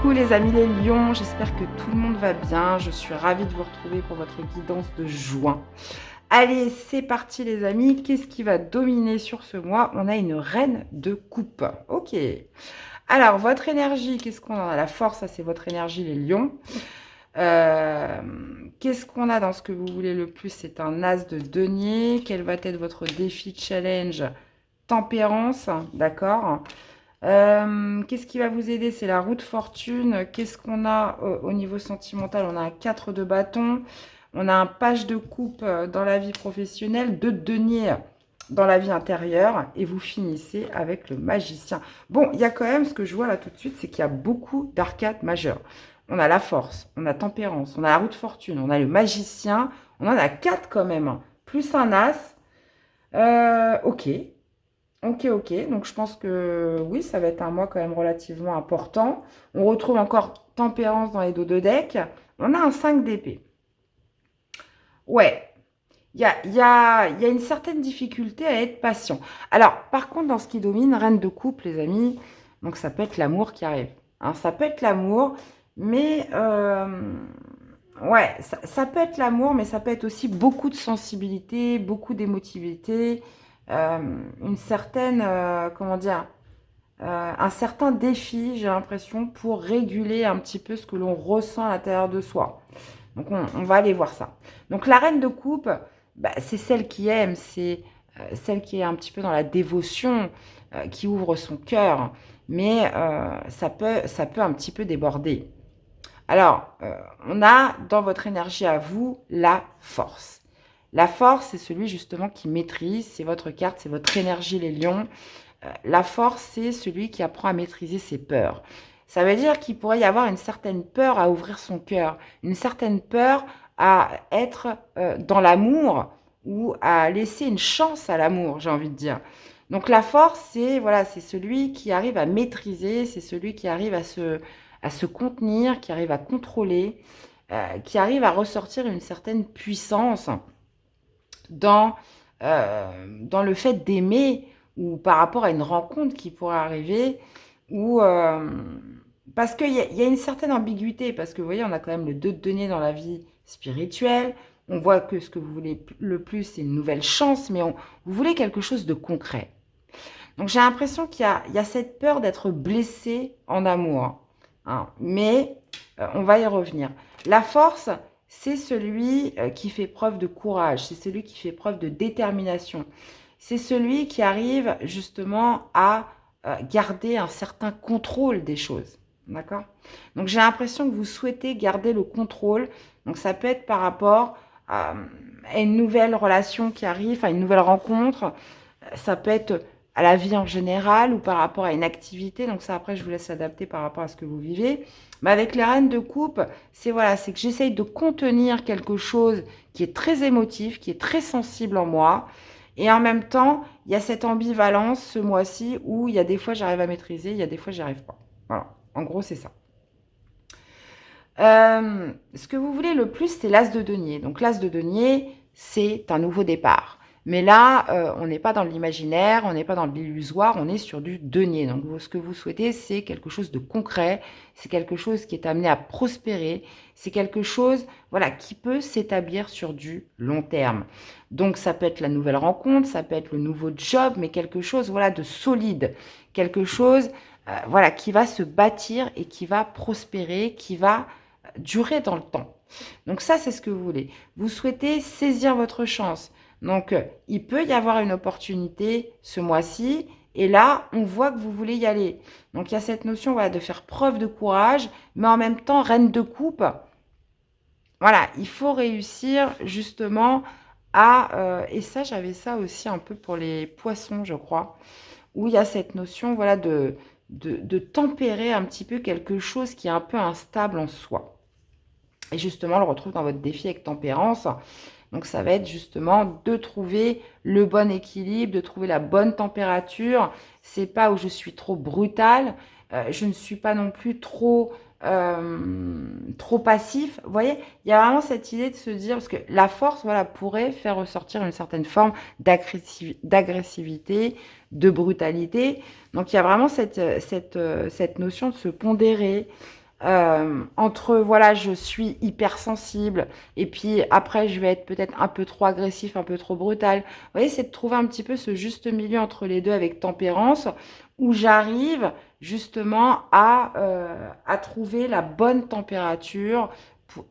Coucou les amis les lions, j'espère que tout le monde va bien. Je suis ravie de vous retrouver pour votre guidance de juin. Allez, c'est parti les amis. Qu'est-ce qui va dominer sur ce mois? On a une reine de coupe. Ok. Alors, votre énergie, qu'est-ce qu'on a? La force, ça c'est votre énergie les lions. Euh, Qu'est-ce qu'on a dans ce que vous voulez le plus? C'est un as de denier. Quel va être votre défi challenge? Tempérance, d'accord. Qu'est-ce qui va vous aider? C'est la roue de fortune. Qu'est-ce qu'on a au niveau sentimental? On a un 4 de bâton. On a un page de coupe dans la vie professionnelle, 2 de denier dans la vie intérieure. Et vous finissez avec le magicien. Bon, il y a quand même, ce que je vois là tout de suite, c'est qu'il y a beaucoup d'arcades majeures. On a la force, on a tempérance, on a la roue de fortune, on a le magicien. On en a 4 quand même, hein. Plus un as. Ok. Ok. Donc, je pense que oui, ça va être un mois quand même relativement important. On retrouve encore tempérance dans les dos de deck. On a un 5 d'épée. Ouais, il y a une certaine difficulté à être patient. Alors, par contre, dans ce qui domine, reine de coupe, les amis, donc ça peut être l'amour qui arrive. Hein, ça peut être l'amour, mais ouais, ça peut être l'amour, mais ça peut être aussi beaucoup de sensibilité, beaucoup d'émotivité, une certaine, comment dire, un certain défi, j'ai l'impression, pour réguler un petit peu ce que l'on ressent à l'intérieur de soi. Donc, on va aller voir ça. Donc, la reine de coupe, bah, c'est celle qui aime, c'est celle qui est un petit peu dans la dévotion, qui ouvre son cœur, mais ça peut un petit peu déborder. Alors, on a dans votre énergie à vous la force. La force, c'est celui justement qui maîtrise, c'est votre carte, c'est votre énergie les lions. La force, c'est celui qui apprend à maîtriser ses peurs. Ça veut dire qu'il pourrait y avoir une certaine peur à ouvrir son cœur, une certaine peur à être dans l'amour ou à laisser une chance à l'amour, j'ai envie de dire. Donc la force, c'est voilà, c'est celui qui arrive à maîtriser, c'est celui qui arrive à se contenir, qui arrive à contrôler, qui arrive à ressortir une certaine puissance dans, dans le fait d'aimer ou par rapport à une rencontre qui pourrait arriver ou parce qu'il y a une certaine ambiguïté parce que vous voyez on a quand même le 2 de denier dans la vie spirituelle, on voit que ce que vous voulez le plus c'est une nouvelle chance mais vous voulez quelque chose de concret. Donc j'ai l'impression qu'il y a cette peur d'être blessé en amour, hein. Mais on va y revenir. La force, c'est celui qui fait preuve de courage, c'est celui qui fait preuve de détermination. C'est celui qui arrive justement à garder un certain contrôle des choses. D'accord? Donc j'ai l'impression que vous souhaitez garder le contrôle. Donc ça peut être par rapport à une nouvelle relation qui arrive, à une nouvelle rencontre. Ça peut être à la vie en général ou par rapport à une activité. Donc ça, après, je vous laisse adapter par rapport à ce que vous vivez. Mais avec les reines de coupe, c'est voilà, c'est que j'essaye de contenir quelque chose qui est très émotif, qui est très sensible en moi. Et en même temps, il y a cette ambivalence ce mois-ci où il y a des fois j'arrive à maîtriser, il y a des fois j'y arrive pas. Voilà, en gros c'est ça. Ce que vous voulez le plus, c'est l'as de denier. Donc l'as de denier, c'est un nouveau départ. Mais là, on n'est pas dans l'imaginaire, on n'est pas dans l'illusoire, on est sur du denier. Donc ce que vous souhaitez, c'est quelque chose de concret, c'est quelque chose qui est amené à prospérer, c'est quelque chose voilà, qui peut s'établir sur du long terme. Donc ça peut être la nouvelle rencontre, ça peut être le nouveau job, mais quelque chose voilà, de solide, quelque chose voilà, qui va se bâtir et qui va prospérer, qui va durer dans le temps. Donc ça, c'est ce que vous voulez. Vous souhaitez saisir votre chance. Donc, il peut y avoir une opportunité ce mois-ci. Et là, on voit que vous voulez y aller. Donc, il y a cette notion voilà, de faire preuve de courage, mais en même temps, reine de coupe. Voilà, il faut réussir justement à... et ça, j'avais ça aussi un peu pour les poissons, je crois, où il y a cette notion voilà, de tempérer un petit peu quelque chose qui est un peu instable en soi. Et justement, on le retrouve dans votre défi avec tempérance. Donc, ça va être justement de trouver le bon équilibre, de trouver la bonne température. C'est pas où je suis trop brutale, je ne suis pas non plus trop passif. Vous voyez, il y a vraiment cette idée de se dire, parce que la force, voilà, pourrait faire ressortir une certaine forme d'agressivité, de brutalité. Donc, il y a vraiment cette notion de se pondérer, Entre, voilà, je suis hypersensible, et puis après, je vais être peut-être un peu trop agressif, un peu trop brutal. Vous voyez, c'est de trouver un petit peu ce juste milieu entre les deux avec tempérance, où j'arrive justement à trouver la bonne température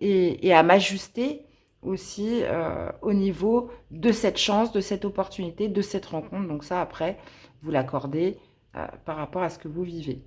et à m'ajuster aussi au niveau de cette chance, de cette opportunité, de cette rencontre. Donc ça, après, vous l'accordez par rapport à ce que vous vivez.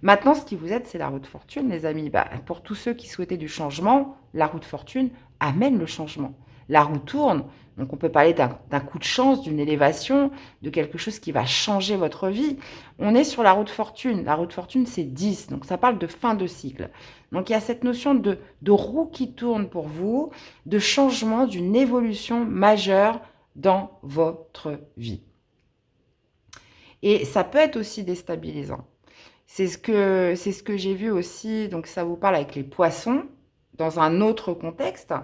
Maintenant, ce qui vous aide, c'est la roue de fortune, les amis. Bah, pour tous ceux qui souhaitaient du changement, la roue de fortune amène le changement. La roue tourne, donc on peut parler d'un coup de chance, d'une élévation, de quelque chose qui va changer votre vie. On est sur la roue de fortune. La roue de fortune, c'est 10, donc ça parle de fin de cycle. Donc il y a cette notion de roue qui tourne pour vous, de changement, d'une évolution majeure dans votre vie. Et ça peut être aussi déstabilisant. C'est ce que j'ai vu aussi, donc ça vous parle avec les poissons, dans un autre contexte.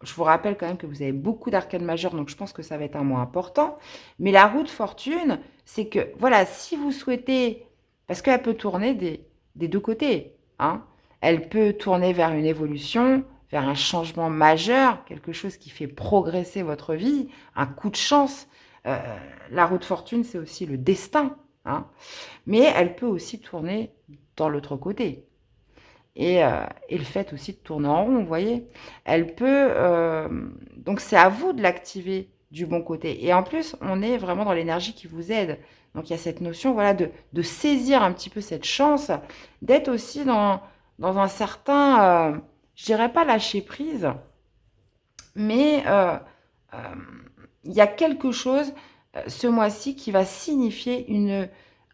Je vous rappelle quand même que vous avez beaucoup d'arcanes majeures, donc je pense que ça va être un mois important. Mais la roue de fortune, c'est que, voilà, si vous souhaitez, parce qu'elle peut tourner des deux côtés, hein, elle peut tourner vers une évolution, vers un changement majeur, quelque chose qui fait progresser votre vie, un coup de chance. Euh, la roue de fortune, c'est aussi le destin, hein, mais elle peut aussi tourner dans l'autre côté. Et le fait aussi de tourner en rond, vous voyez. Elle peut... donc c'est à vous de l'activer du bon côté. Et en plus, on est vraiment dans l'énergie qui vous aide. Donc il y a cette notion, voilà, de saisir un petit peu cette chance, d'être aussi dans un certain, je dirais pas lâcher prise, mais euh, il y a quelque chose ce mois-ci qui va signifier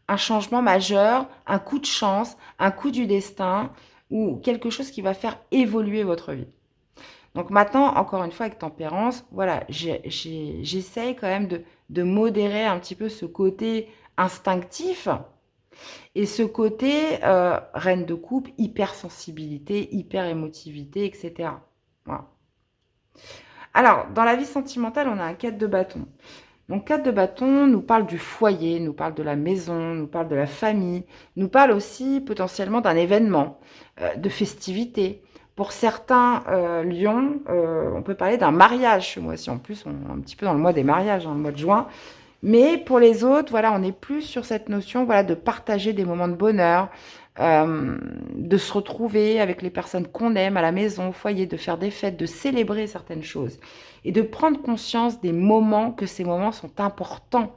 un changement majeur, un coup de chance, un coup du destin ou quelque chose qui va faire évoluer votre vie. Donc maintenant, encore une fois, avec tempérance, voilà, j'essaye quand même de modérer un petit peu ce côté instinctif et ce côté reine de coupe, hypersensibilité, hyper émotivité, etc. Voilà. Alors, dans la vie sentimentale, on a un 4 de bâton. Donc, 4 de bâton nous parle du foyer, nous parle de la maison, nous parle de la famille, nous parle aussi potentiellement d'un événement, de festivité. Pour certains lions, on peut parler d'un mariage ce mois-ci. En plus, on est un petit peu dans le mois des mariages, hein, le mois de juin. Mais pour les autres, voilà, on est plus sur cette notion, voilà, de partager des moments de bonheur, de se retrouver avec les personnes qu'on aime à la maison, au foyer, de faire des fêtes, de célébrer certaines choses et de prendre conscience des moments, que ces moments sont importants,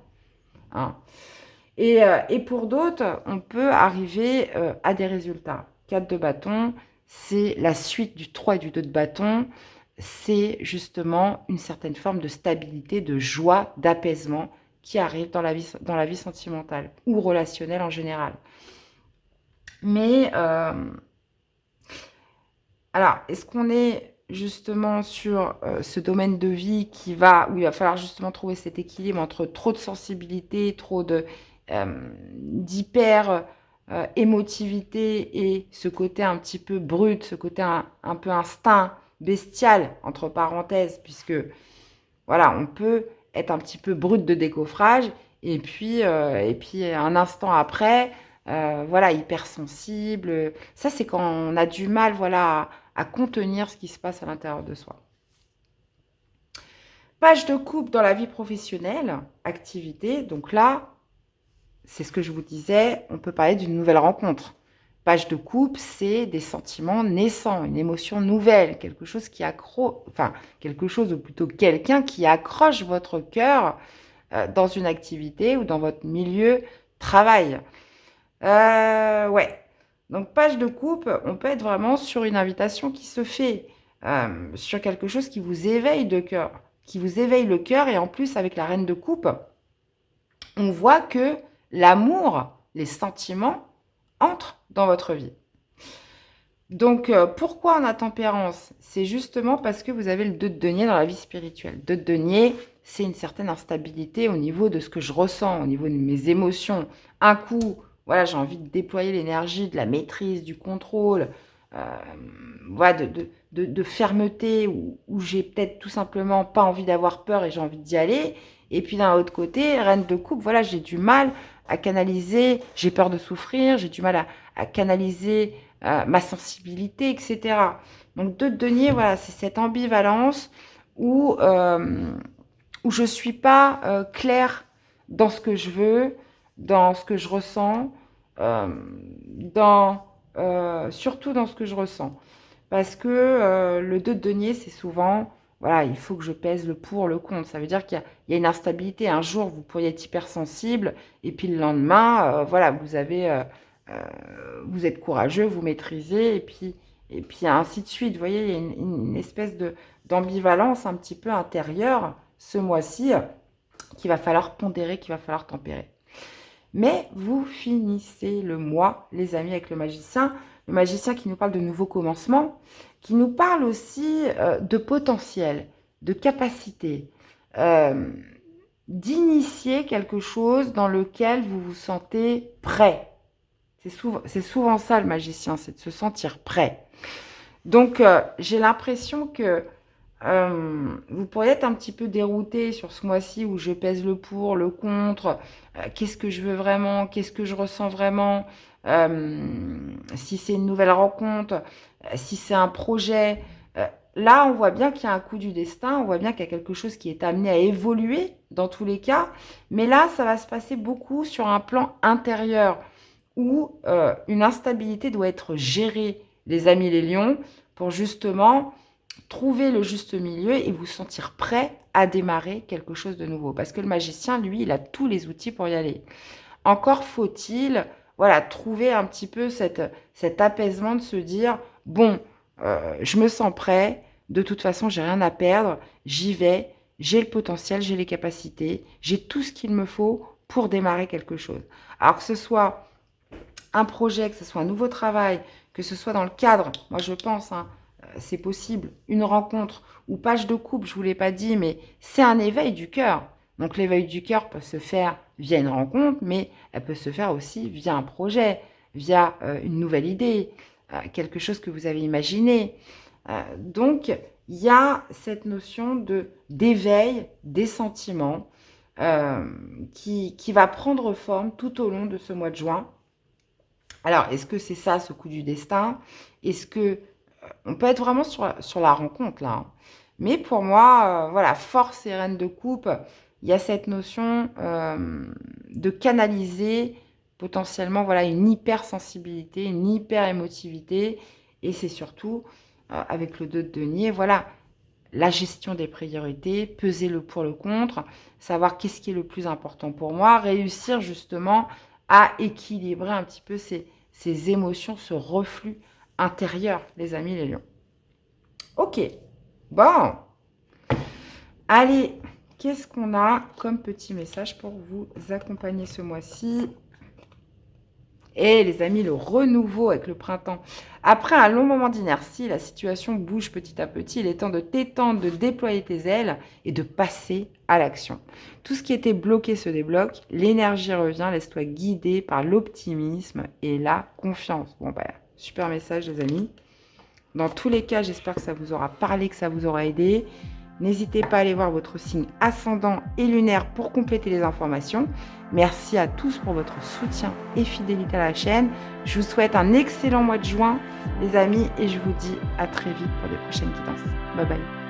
hein. Et pour d'autres, on peut arriver à des résultats. 4 de bâton, c'est la suite du 3 et du 2 de bâton. C'est justement une certaine forme de stabilité, de joie, d'apaisement qui arrive dans la vie sentimentale ou relationnelle en général. Mais alors, est-ce qu'on est justement sur ce domaine de vie où il va falloir justement trouver cet équilibre entre trop de sensibilité, trop d'hyper émotivité et ce côté un petit peu brut, ce côté un peu instinct bestial, entre parenthèses, puisque voilà, on peut être un petit peu brut de décoffrage et puis un instant après, voilà, hypersensible. Ça, c'est quand on a du mal, voilà, à contenir ce qui se passe à l'intérieur de soi. Page de coupe dans la vie professionnelle, activité. Donc là, c'est ce que je vous disais, on peut parler d'une nouvelle rencontre. Page de coupe, c'est des sentiments naissants, une émotion nouvelle, quelque chose qui quelque chose ou plutôt quelqu'un qui accroche votre cœur dans une activité ou dans votre milieu travail. Ouais. Donc page de coupe, on peut être vraiment sur une invitation qui se fait, sur quelque chose qui vous éveille de cœur, qui vous éveille le cœur et en plus avec la reine de coupe, on voit que l'amour, les sentiments entrent dans votre vie. Donc, pourquoi on a tempérance? C'est justement parce que vous avez le 2 de denier dans la vie spirituelle. 2 de denier, c'est une certaine instabilité au niveau de ce que je ressens, au niveau de mes émotions. Un coup, voilà, j'ai envie de déployer l'énergie, de la maîtrise, du contrôle, voilà, de fermeté, où j'ai peut-être tout simplement pas envie d'avoir peur et j'ai envie d'y aller. Et puis d'un autre côté, reine de coupe, voilà, j'ai du mal à canaliser, j'ai peur de souffrir, j'ai du mal à canaliser ma sensibilité, etc. Donc, 2 de denier, voilà, c'est cette ambivalence où je ne suis pas claire dans ce que je veux, dans ce que je ressens, euh, surtout dans ce que je ressens. Parce que le 2 de denier, c'est souvent, voilà, il faut que je pèse le pour, le contre. Ça veut dire qu'il y a une instabilité. Un jour, vous pourriez être hypersensible, et puis le lendemain, voilà, euh, vous êtes courageux, vous maîtrisez, et puis ainsi de suite. Vous voyez, il y a une espèce d'ambivalence un petit peu intérieure ce mois-ci qu'il va falloir pondérer, qu'il va falloir tempérer. Mais vous finissez le mois, les amis, avec le magicien qui nous parle de nouveaux commencements, qui nous parle aussi de potentiel, de capacité, euh, d'initier quelque chose dans lequel vous vous sentez prêt. C'est souvent ça le magicien, c'est de se sentir prêt. Donc j'ai l'impression que vous pourriez être un petit peu dérouté sur ce mois-ci où je pèse le pour, le contre, qu'est-ce que je veux vraiment, qu'est-ce que je ressens vraiment, si c'est une nouvelle rencontre, si c'est un projet. Là, on voit bien qu'il y a un coup du destin, on voit bien qu'il y a quelque chose qui est amené à évoluer dans tous les cas, mais là, ça va se passer beaucoup sur un plan intérieur où une instabilité doit être gérée, les amis les lions, pour justement trouver le juste milieu et vous sentir prêt à démarrer quelque chose de nouveau. Parce que le magicien, lui, il a tous les outils pour y aller. Encore faut-il, voilà, trouver un petit peu cet apaisement de se dire, bon, je me sens prêt, de toute façon, j'ai rien à perdre, j'y vais, j'ai le potentiel, j'ai les capacités, j'ai tout ce qu'il me faut pour démarrer quelque chose. Alors que ce soit un projet, que ce soit un nouveau travail, que ce soit dans le cadre, moi je pense, hein, c'est possible, une rencontre ou page de couple, je ne vous l'ai pas dit, mais c'est un éveil du cœur. Donc l'éveil du cœur peut se faire via une rencontre, mais elle peut se faire aussi via un projet, via une nouvelle idée, quelque chose que vous avez imaginé. Donc il y a cette notion d'éveil des sentiments qui va prendre forme tout au long de ce mois de juin. Alors, est-ce que c'est ça, ce coup du destin? Est-ce que on peut être vraiment sur la rencontre là, hein. Mais pour moi, voilà, force et reine de coupe, il y a cette notion de canaliser potentiellement voilà, une hypersensibilité, une hyper-émotivité. Et c'est surtout, avec le 2 de denier, voilà, la gestion des priorités, peser le pour le contre, savoir qu'est-ce qui est le plus important pour moi, réussir justement à équilibrer un petit peu ces émotions, ce reflux intérieur, les amis les lions. Ok, bon, allez, qu'est-ce qu'on a comme petit message pour vous accompagner ce mois-ci? Et les amis, le renouveau avec le printemps. Après un long moment d'inertie, la situation bouge petit à petit. Il est temps de t'étendre, de déployer tes ailes et de passer à l'action. Tout ce qui était bloqué se débloque. L'énergie revient. Laisse-toi guider par l'optimisme et la confiance. Bon, bah, super message, les amis. Dans tous les cas, j'espère que ça vous aura parlé, que ça vous aura aidé. N'hésitez pas à aller voir votre signe ascendant et lunaire pour compléter les informations. Merci à tous pour votre soutien et fidélité à la chaîne. Je vous souhaite un excellent mois de juin, les amis, et je vous dis à très vite pour des prochaines guidances. Bye bye.